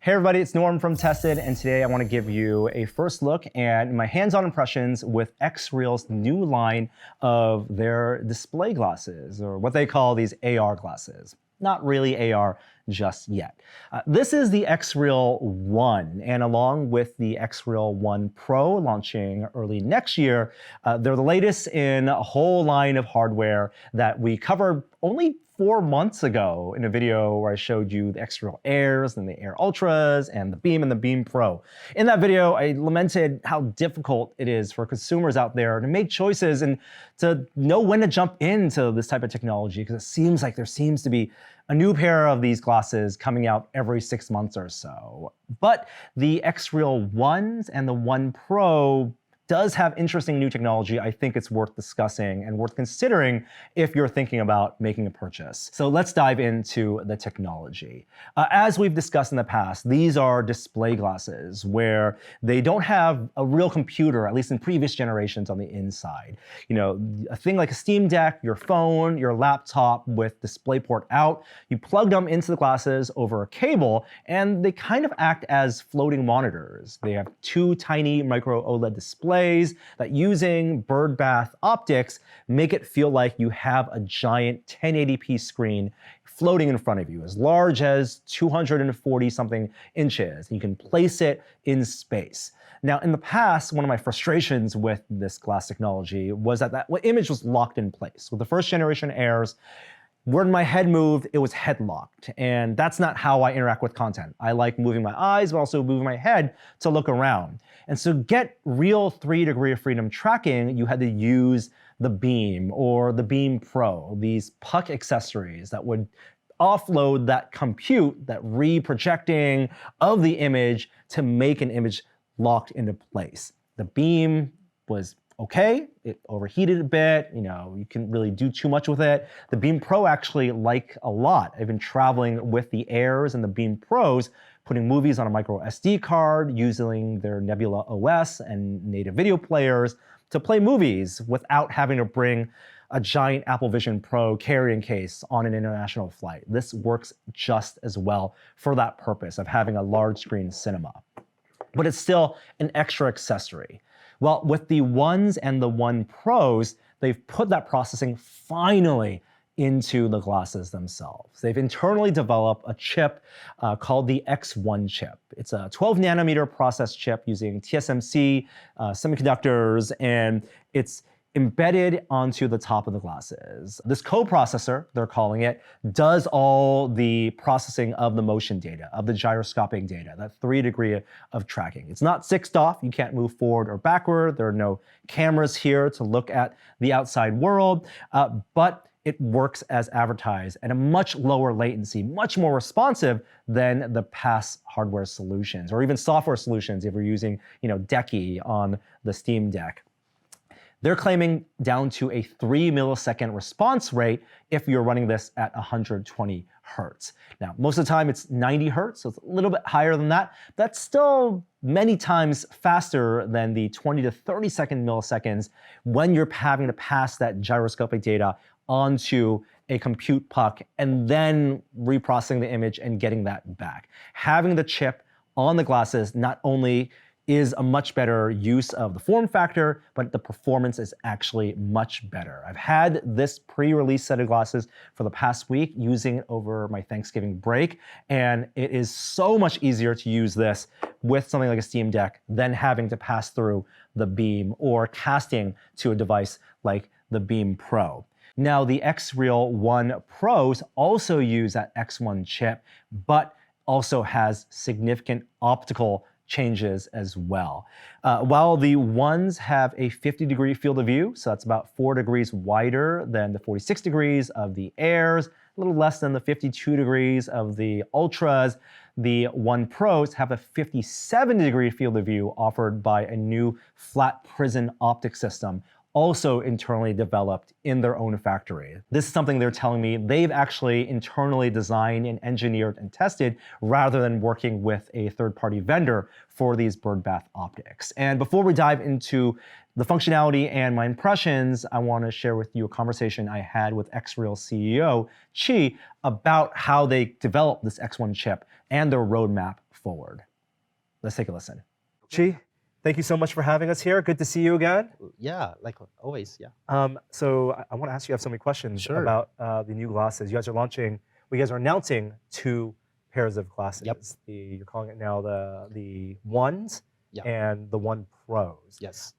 Hey everybody, it's Norm from Tested, and today I want to give you a first look at my hands-on impressions with XREAL's new line of their display glasses, or what they call these AR glasses. Not really AR just yet. This is the XREAL 1, and along with the XREAL 1 Pro launching early next year, they're the latest in a whole line of hardware that we covered only 4 months ago in a video where I showed you the XREAL Airs and the Air Ultras and the Beam and the Beam Pro. In that video, I lamented how difficult it is for consumers out there to make choices and to know when to jump into this type of technology, because it seems like there seems to be a new pair of these glasses coming out every 6 months or so. But the XREAL 1s and the 1 Pro does have interesting new technology I think it's worth discussing and worth considering if you're thinking about making a purchase. So let's dive into the technology. As we've discussed in the past, these are display glasses where they don't have a real computer, at least in previous generations, on the inside. You know, a thing like a Steam Deck, your phone, your laptop with DisplayPort out, you plug them into the glasses over a cable, and they kind of act as floating monitors. They have 2 tiny micro OLED displays that, using birdbath optics, make it feel like you have a giant 1080p screen floating in front of you, as large as 240 something inches. You can place it in space. Now, in the past, one of my frustrations with this glass technology was that image was locked in place. With the first generation Airs, when my head moved, it was head locked. And that's not how I interact with content. I like moving my eyes, but also moving my head to look around. And so to get real 3 degree of freedom tracking, you had to use the Beam or the Beam Pro, these puck accessories that would offload that compute, that reprojecting of the image to make an image locked into place. The Beam was okay, it overheated a bit, you couldn't really do too much with it. The Beam Pro actually like a lot. I've been traveling with the Airs and the Beam Pros, putting movies on a micro SD card, using their Nebula OS and native video players to play movies without having to bring a giant Apple Vision Pro carrying case on an international flight. This works just as well for that purpose of having a large screen cinema. But it's still an extra accessory. Well, with the 1s and the 1 Pros, they've put that processing finally into the glasses themselves. They've internally developed a chip called the X1 chip. It's a 12 nanometer process chip using TSMC semiconductors, and it's embedded onto the top of the glasses. This coprocessor, they're calling it, does all the processing of the motion data, of the gyroscopic data, that 3 degree of tracking. It's not 6'd off, you can't move forward or backward, there are no cameras here to look at the outside world, but it works as advertised at a much lower latency, much more responsive than the past hardware solutions, or even software solutions if you're using, Decky on the Steam Deck. They're claiming down to a 3 millisecond response rate if you're running this at 120 hertz. Now, most of the time it's 90 hertz, so it's a little bit higher than that. That's still many times faster than the 20 to 30 milliseconds when you're having to pass that gyroscopic data onto a compute puck and then reprocessing the image and getting that back. Having the chip on the glasses not only is a much better use of the form factor, but the performance is actually much better. I've had this pre-release set of glasses for the past week, using it over my Thanksgiving break, and it is so much easier to use this with something like a Steam Deck than having to pass through the Beam or casting to a device like the Beam Pro. Now, the XREAL 1 Pros also use that X1 chip, but also has significant optical changes as well. While the 1s have a 50 degree field of view, so that's about 4 degrees wider than the 46 degrees of the Airs, a little less than the 52 degrees of the Ultras, the 1 Pros have a 57 degree field of view offered by a new flat prism optic system, also internally developed in their own factory. This is something they're telling me they've actually internally designed and engineered and tested rather than working with a third-party vendor for these birdbath optics. And before we dive into the functionality and my impressions, I want to share with you a conversation I had with XREAL CEO Chi about how they developed this X1 chip and their roadmap forward. Let's take a listen. Chi, thank you so much for having us here. Good to see you again. Yeah, like always, yeah. So I want to ask you, I have so many questions Sure. about the new glasses. You guys are announcing 2 pairs of glasses. Yep. You're calling it now the Ones Yeah. and the One Pros. Yes.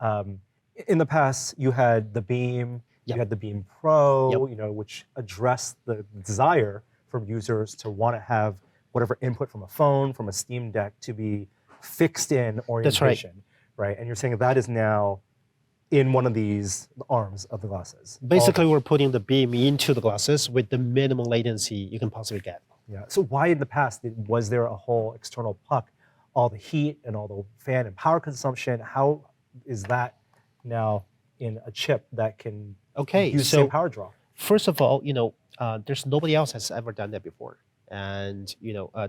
In the past, you had the Beam, Yep. you had the Beam Pro, Yep. which addressed the desire from users to want to have whatever input from a phone, from a Steam Deck to be fixed in orientation, right? And you're saying that is now in one of these arms of the glasses. Basically, we're putting the beam into the glasses with the minimum latency you can possibly get. Yeah. So why in the past was there a whole external puck, all the heat and all the fan and power consumption? How is that now in a chip that can use the same power draw? First of all, there's nobody else has ever done that before. And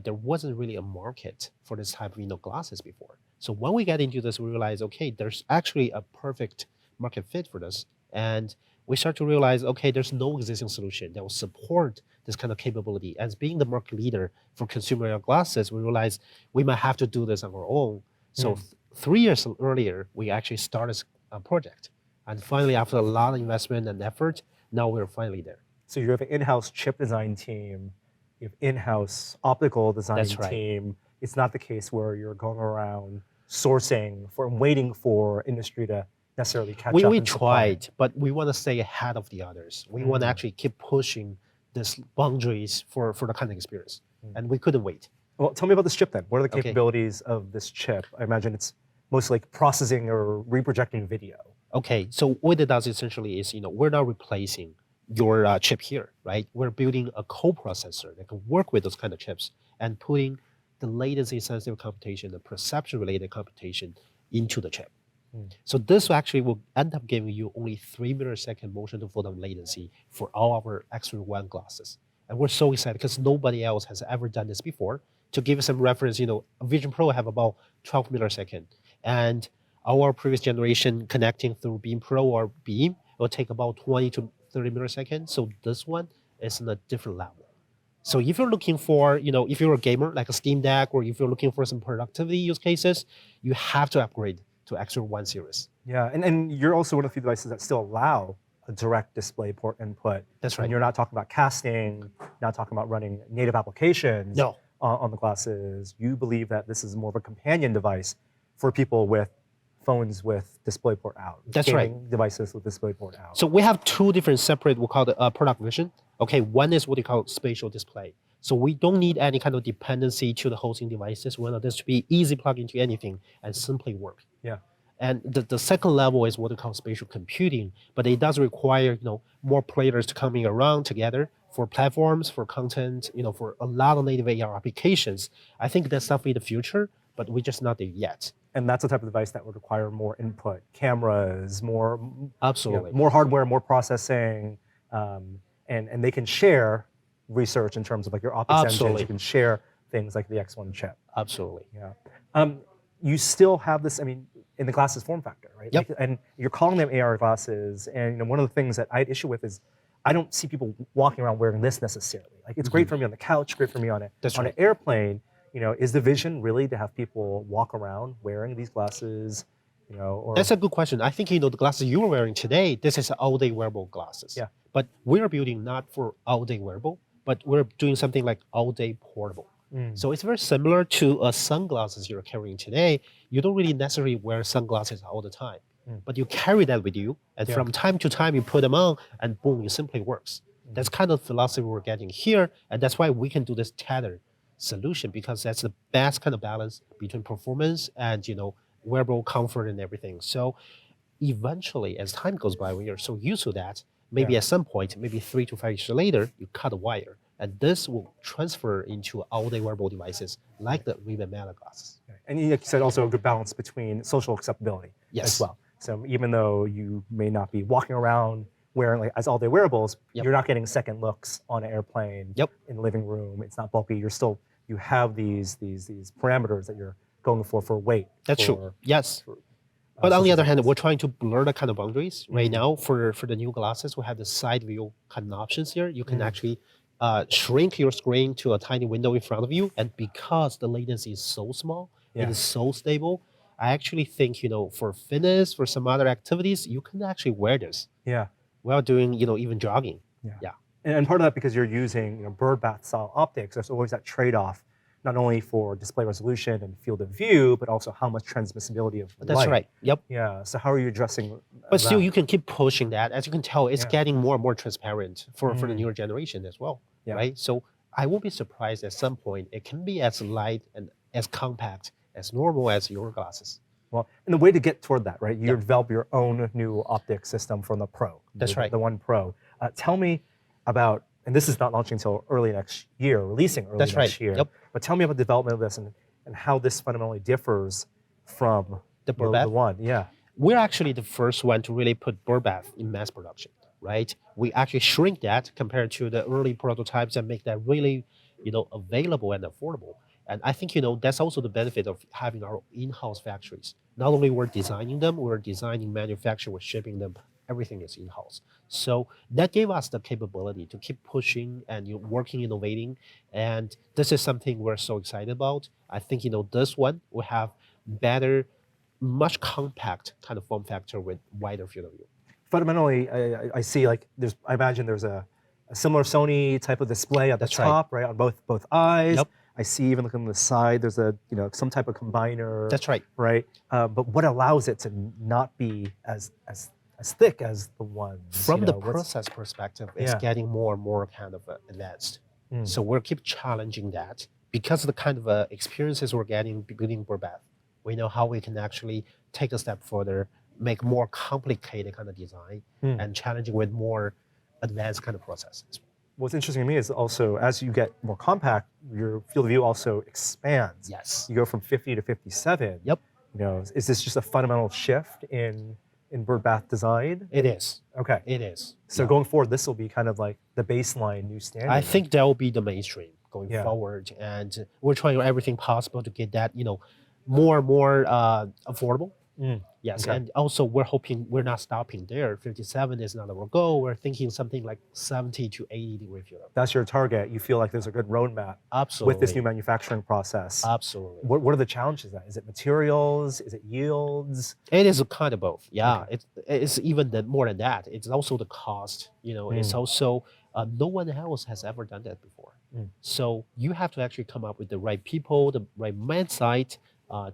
there wasn't really a market for this type of glasses before. So when we get into this, we realize, okay, there's actually a perfect market fit for this. And we start to realize, okay, there's no existing solution that will support this kind of capability. As being the market leader for consumer AR glasses, we realized we might have to do this on our own. So 3 years earlier, we actually started a project. And finally, after a lot of investment and effort, now we're finally there. So you have an in-house chip design team, you have in-house optical design That's team. right. It's not the case where you're going around sourcing for and waiting for industry to necessarily catch up. We tried, but we want to stay ahead of the others. We want to actually keep pushing these boundaries for the kind of experience. And we couldn't wait. Well, tell me about this chip then. What are the capabilities of this chip? I imagine it's mostly like processing or reprojecting video. Okay, so what it does essentially is, we're not replacing your chip here, right? We're building a coprocessor that can work with those kind of chips and putting the latency sensitive computation, the perception related computation into the chip. So this actually will end up giving you only 3 millisecond motion to photon latency for all our XREAL 1 glasses. And we're so excited because nobody else has ever done this before. To give you some reference, Vision Pro have about 12 millisecond. And our previous generation connecting through Beam Pro or Beam will take about 20 to 30 milliseconds. So this one is in a different level. So if you're looking for, if you're a gamer like a Steam Deck, or if you're looking for some productivity use cases, you have to upgrade to XREAL 1 series. Yeah, and you're also one of the few devices that still allow a direct display port input. That's right. And you're not talking about casting, not talking about running native applications on the glasses. You believe that this is more of a companion device for people with phones with DisplayPort out. That's right. Devices with DisplayPort out. So we have 2 different separate, we call it product vision. Okay, one is what we call spatial display. So we don't need any kind of dependency to the hosting devices. We want this to be easy plug into anything and simply work. Yeah. And the second level is what we call spatial computing, but it does require more players to coming around together for platforms, for content, for a lot of native AR applications. I think that's definitely the future, but we're just not there yet. And that's the type of device that would require more input, cameras, more absolutely, more hardware, more processing, and they can share research in terms of like your optics engines. You can share things like the X1 chip. Absolutely. Yeah. You still have this. I mean, in the glasses form factor, right? Yep. Like, and you're calling them AR glasses, and one of the things that I had issue with is I don't see people walking around wearing this necessarily. Like it's great for me on the couch, great for me on an airplane. Is the vision really to have people walk around wearing these glasses? Or that's a good question. I think the glasses you are wearing today, this is all-day wearable glasses. Yeah. But we're building not for all-day wearable, but we're doing something like all-day portable. So it's very similar to sunglasses you're carrying today. You don't really necessarily wear sunglasses all the time, but you carry that with you, and from time to time you put them on, and boom, it simply works. That's kind of philosophy we're getting here, and that's why we can do this tethered solution, because that's the best kind of balance between performance and wearable comfort and everything. So eventually, as time goes by, when you're so used to that, maybe at some point, maybe 3 to 5 years later, you cut a wire. And this will transfer into all-day wearable devices like the Ray-Ban Meta glasses. And like you said, also a good balance between social acceptability as well. So even though you may not be walking around wearing like as all-day wearables, you're not getting second looks on an airplane, in the living room. It's not bulky. You have these parameters that you're going for weight. That's true. Yes. But on the other hand, we're trying to blur the kind of boundaries. Right now, for the new glasses, we have the side view kind of options here. You can actually shrink your screen to a tiny window in front of you, and because the latency is so small, it Yeah. is so stable. I actually think for fitness, for some other activities, you can actually wear this Yeah. while doing even jogging. Yeah. Yeah. And part of that because you're using bird bath style optics, there's always that trade-off, not only for display resolution and field of view, but also how much transmissibility of That's light. right. Yep. Yeah. So how are you addressing But still, that? you can keep pushing that. As you can tell, it's Yeah. getting more and more transparent for the Mm. newer generation as well, Yeah. right? So I won't be surprised at some point it can be as light and as compact as normal as your glasses. Well, and the way to get toward that, right? You Yeah. develop your own new optics system from the Pro. That's right. The One Pro. Tell me about, and this is not launching until early next year, releasing early That's next right. year. Yep. But tell me about the development of this and how this fundamentally differs from The bird bath? the One. Yeah. We're actually the first one to really put bird bath in mass production, right? We actually shrink that compared to the early prototypes and make that really, available and affordable. And I think, that's also the benefit of having our in-house factories. Not only we're designing them, we're designing, manufacturing, we're shipping them. Everything is in-house. So that gave us the capability to keep pushing and working, innovating. And this is something we're so excited about. I think, this one will have better, much compact kind of form factor with wider field of view. Fundamentally, I see like I imagine there's a similar Sony type of display at the That's right. top, right, on both eyes. Yep. I see even looking on the side, there's a some type of combiner. That's right. Right. But what allows it to not be as thick as the ones? From the process perspective, it's Yeah. getting more and more kind of advanced. Mm. So we'll keep challenging that because of the kind of experiences we're getting building bird bath. We know how we can actually take a step further, make more complicated kind of design, and challenging with more advanced kind of processes. What's interesting to me is also as you get more compact, your field of view also expands. Yes. You go from 50 to 57. Yep. Is this just a fundamental shift in bird bath design? It is. Okay. It is. So Yeah. going forward, this will be kind of like the baseline new standard. I think that will be the mainstream going Yeah. forward, and we're trying everything possible to get that more and more affordable. Yes, Okay. and also we're hoping we're not stopping there. 57 is not our goal. We're thinking something like 70 to 80 degree field of view. That's your target. You feel like there's a good roadmap Absolutely. with this new manufacturing process. Absolutely. What are the challenges then? Is it materials? Is it yields? It is a kind of both. Yeah, it's even more than that. It's also the cost. It's also no one else has ever done that before. So you have to actually come up with the right people, the right mindset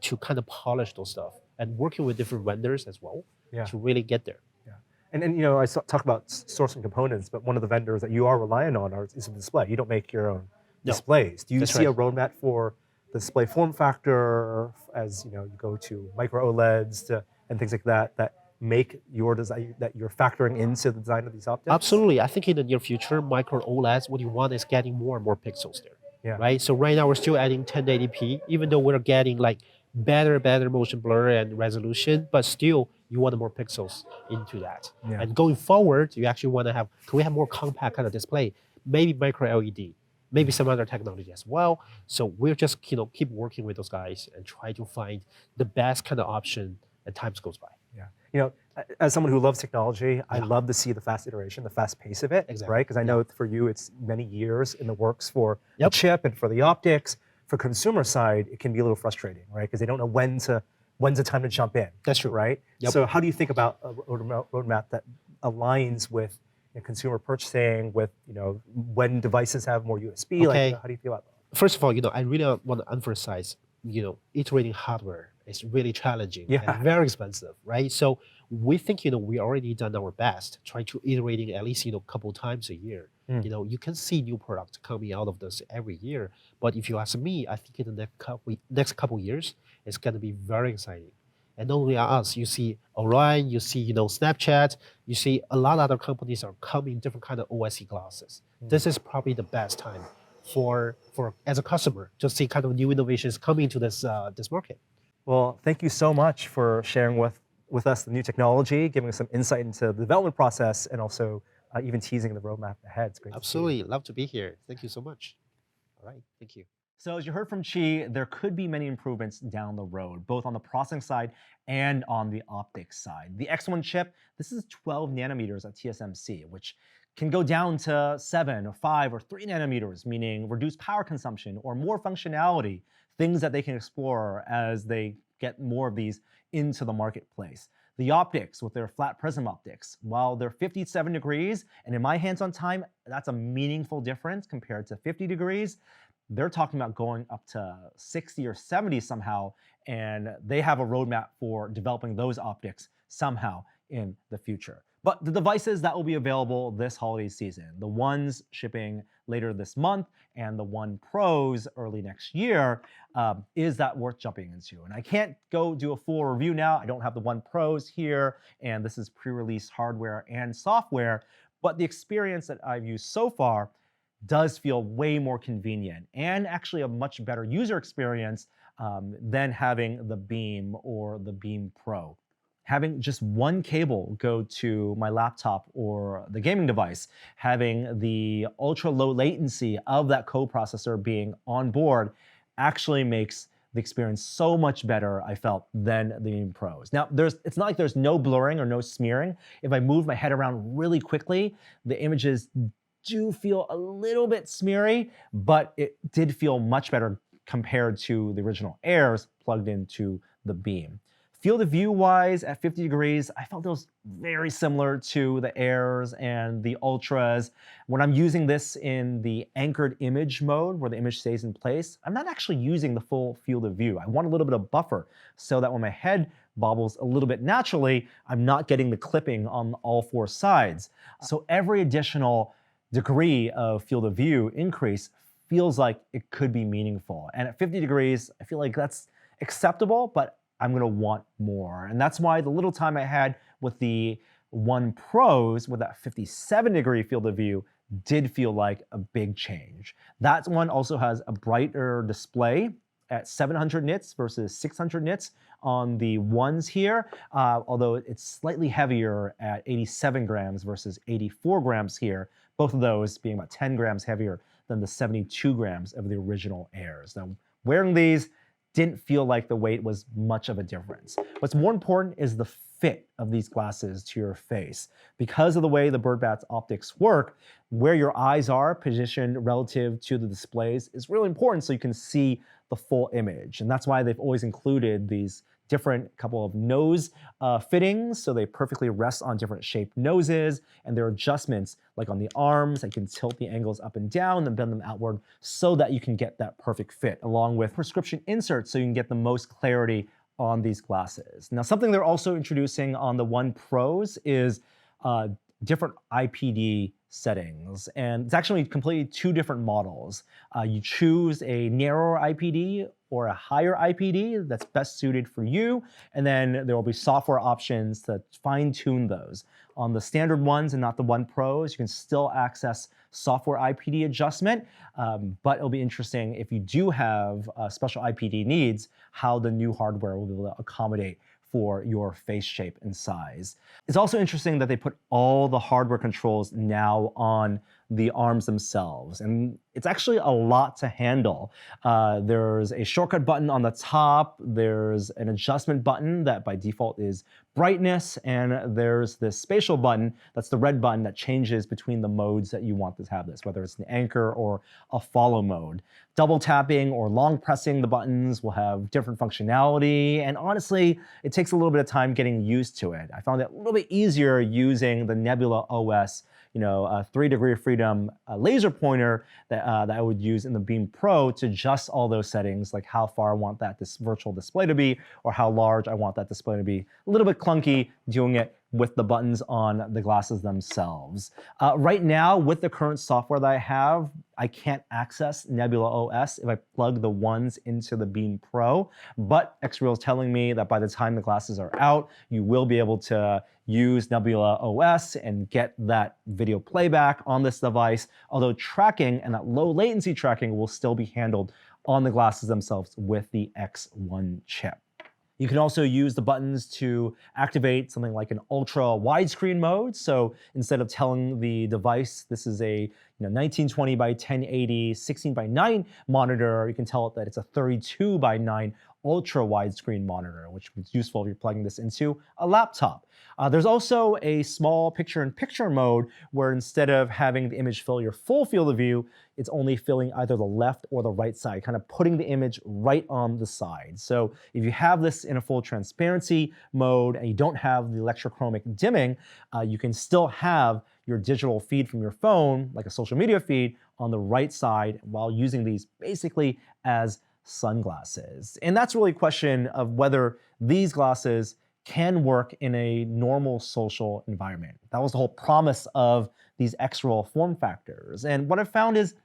to kind of polish those stuff, and working with different vendors as well to really get there. Yeah. And I talk about sourcing components, but one of the vendors that you are relying on is a display. You don't make your own displays. Do you see a roadmap for the display form factor as you go to micro OLEDs and things like that make your design that you're factoring into the design of these optics? Absolutely. I think in the near future, micro OLEDs, what you want is getting more and more pixels there. Yeah. Right. So right now we're still adding 1080p, even though we're getting like better motion blur and resolution, but still you want more pixels into that. Yeah. And going forward, you actually want to can we have more compact kind of display, maybe micro LED, maybe some other technology as well. So we're just keep working with those guys and try to find the best kind of option as time goes by. Yeah. As someone who loves technology, I love to see the fast iteration, the fast pace of it, Exactly. right? Because I know for you, it's many years in the works for the chip and for the optics. For consumer side, it can be a little frustrating, right? Because they don't know when's the time to jump in. That's true. Right? Yep. So how do you think about a roadmap that aligns with consumer purchasing, with when devices have more USB? Okay. Like, how do you feel about that? First of all, I really want to emphasize, iterating hardware is really challenging and very expensive, right? So we think, we already done our best, trying to iterating at least, a couple times a year. You can see new products coming out of this every year. But if you ask me, I think in the next couple years, it's going to be very exciting. And not only us, you see Orion, you see, Snapchat, you see a lot of other companies are coming different kind of OSE glasses. This is probably the best time for as a customer to see kind of new innovations coming to this market. Well, thank you so much for sharing with us the new technology, giving us some insight into the development process, and also even teasing the roadmap ahead. It's great. Absolutely, love to be here. Thank you so much. All right, thank you. So as you heard from Chi, there could be many improvements down the road, both on the processing side and on the optics side. The X1 chip, this is 12 nanometers at TSMC, which can go down to 7 or 5 or 3 nanometers, meaning reduced power consumption or more functionality, things that they can explore as they get more of these into the marketplace. The optics with their flat prism optics, while they're 57 degrees, and in my hands-on time, that's a meaningful difference compared to 50 degrees, they're talking about going up to 60 or 70 somehow, and they have a roadmap for developing those optics somehow in the future. But the devices that will be available this holiday season, the ones shipping later this month and the One Pros early next year, is that worth jumping into? And I can't go do a full review now. I don't have the One Pros here, and this is pre-release hardware and software, but the experience that I've used so far does feel way more convenient and actually a much better user experience than having the Beam or the Beam Pro. Having just one cable go to my laptop or the gaming device, having the ultra low latency of that coprocessor being on board actually makes the experience so much better, I felt, than the Beam Pros. Now, it's not like there's no blurring or no smearing. If I move my head around really quickly, the images do feel a little bit smeary, but it did feel much better compared to the original Airs plugged into the Beam. Field of view wise, at 50 degrees, I felt it was very similar to the Airs and the Ultras. When I'm using this in the anchored image mode, where the image stays in place, I'm not actually using the full field of view. I want a little bit of buffer so that when my head bobbles a little bit naturally, I'm not getting the clipping on all 4 sides. So every additional degree of field of view increase feels like it could be meaningful. And at 50 degrees, I feel like that's acceptable, but I'm gonna want more. And that's why the little time I had with the One Pros with that 57-degree field of view did feel like a big change. That one also has a brighter display at 700 nits versus 600 nits on the ones here, although it's slightly heavier at 87 grams versus 84 grams here, both of those being about 10 grams heavier than the 72 grams of the original Airs. Now, wearing these didn't feel like the weight was much of a difference. What's more important is the fit of these glasses to your face. Because of the way the Birdbat's optics work, where your eyes are positioned relative to the displays is really important so you can see the full image. And that's why they've always included these different couple of nose fittings, so they perfectly rest on different shaped noses, and there are adjustments like on the arms that can tilt the angles up and down and bend them outward so that you can get that perfect fit, along with prescription inserts so you can get the most clarity on these glasses. Now, something they're also introducing on the One Pros is different IPD settings, and it's actually completely 2 different models. You choose a narrower IPD or a higher IPD that's best suited for you, and then there will be software options to fine-tune those. On the standard ones and not the One Pros, you can still access software IPD adjustment, but it'll be interesting if you do have special IPD needs, how the new hardware will be able to accommodate for your face shape and size. It's also interesting that they put all the hardware controls now on the arms themselves, and it's actually a lot to handle. There's a shortcut button on the top, there's an adjustment button that by default is brightness, and there's this spatial button, that's the red button that changes between the modes that you want to have this, whether it's an anchor or a follow mode. Double tapping or long pressing the buttons will have different functionality, and honestly, it takes a little bit of time getting used to it. I found it a little bit easier using the Nebula OS, a 3-degree freedom laser pointer that I would use in the Beam Pro to adjust all those settings, like how far I want that virtual display to be, or how large I want that display to be. A little bit clunky doing it with the buttons on the glasses themselves. Right now, with the current software that I have, I can't access Nebula OS if I plug the ones into the Beam Pro, but XREAL is telling me that by the time the glasses are out, you will be able to use Nebula OS and get that video playback on this device, although tracking and that low latency tracking will still be handled on the glasses themselves with the X1 chip. You can also use the buttons to activate something like an ultra widescreen mode. So instead of telling the device this is a 1920 by 1080, 16 by 9 monitor, you can tell it that it's a 32 by 9 ultra widescreen monitor, which is useful if you're plugging this into a laptop. There's also a small picture-in-picture mode where instead of having the image fill your full field of view, it's only filling either the left or the right side, kind of putting the image right on the side. So if you have this in a full transparency mode and you don't have the electrochromic dimming, you can still have your digital feed from your phone, like a social media feed, on the right side while using these basically as sunglasses. And that's really a question of whether these glasses can work in a normal social environment. That was the whole promise of these XREAL form factors. And what I've found is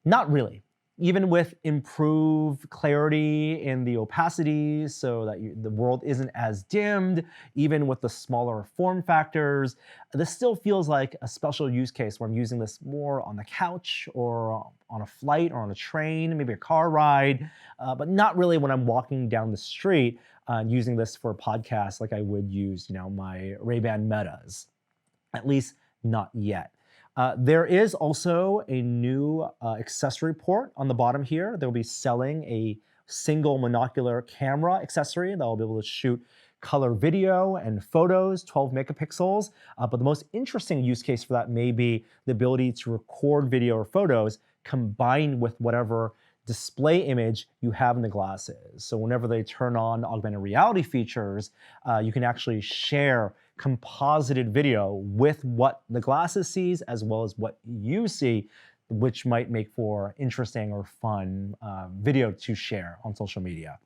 not really. Even with improved clarity in the opacity so that the world isn't as dimmed, even with the smaller form factors, this still feels like a special use case where I'm using this more on the couch or on a flight or on a train, maybe a car ride, but not really when I'm walking down the street using this for a podcast like I would use, my Ray-Ban Metas. At least not yet. There is also a new accessory port on the bottom here. They'll be selling a single monocular camera accessory that will be able to shoot color video and photos, 12 megapixels. But the most interesting use case for that may be the ability to record video or photos combined with whatever display image you have in the glasses. So whenever they turn on augmented reality features, you can actually share composited video with what the glasses sees as well as what you see, which might make for interesting or fun video to share on social media.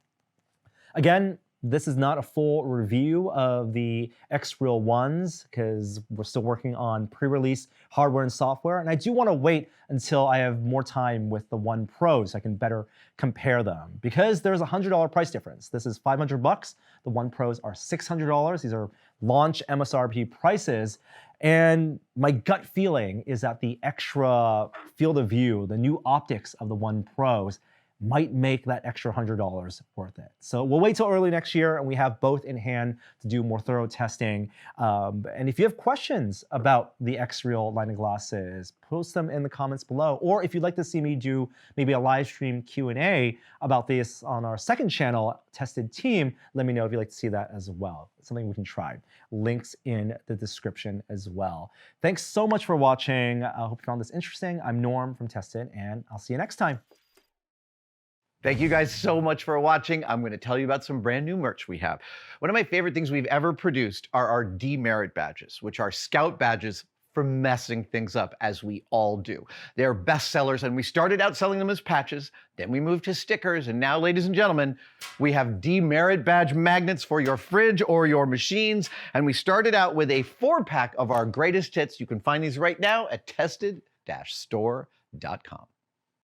Again, this is not a full review of the XREAL ones because we're still working on pre-release hardware and software. And I do want to wait until I have more time with the One Pro so I can better compare them because there's a $100 price difference. This is $500. The One Pros are $600. These are launch MSRP prices. And my gut feeling is that the extra field of view, the new optics of the One Pros, might make that extra $100 worth it. So we'll wait till early next year and we have both in hand to do more thorough testing. And if you have questions about the XREAL line of glasses, post them in the comments below. Or if you'd like to see me do maybe a live stream Q&A about this on our second channel, Tested Team, let me know if you'd like to see that as well. It's something we can try. Links in the description as well. Thanks so much for watching. I hope you found this interesting. I'm Norm from Tested and I'll see you next time. Thank you guys so much for watching. I'm going to tell you about some brand new merch we have. One of my favorite things we've ever produced are our demerit badges, which are scout badges for messing things up, as we all do. They're best sellers, and we started out selling them as patches, then we moved to stickers, and now, ladies and gentlemen, we have demerit badge magnets for your fridge or your machines, and we started out with a 4-pack of our greatest hits. You can find these right now at tested-store.com.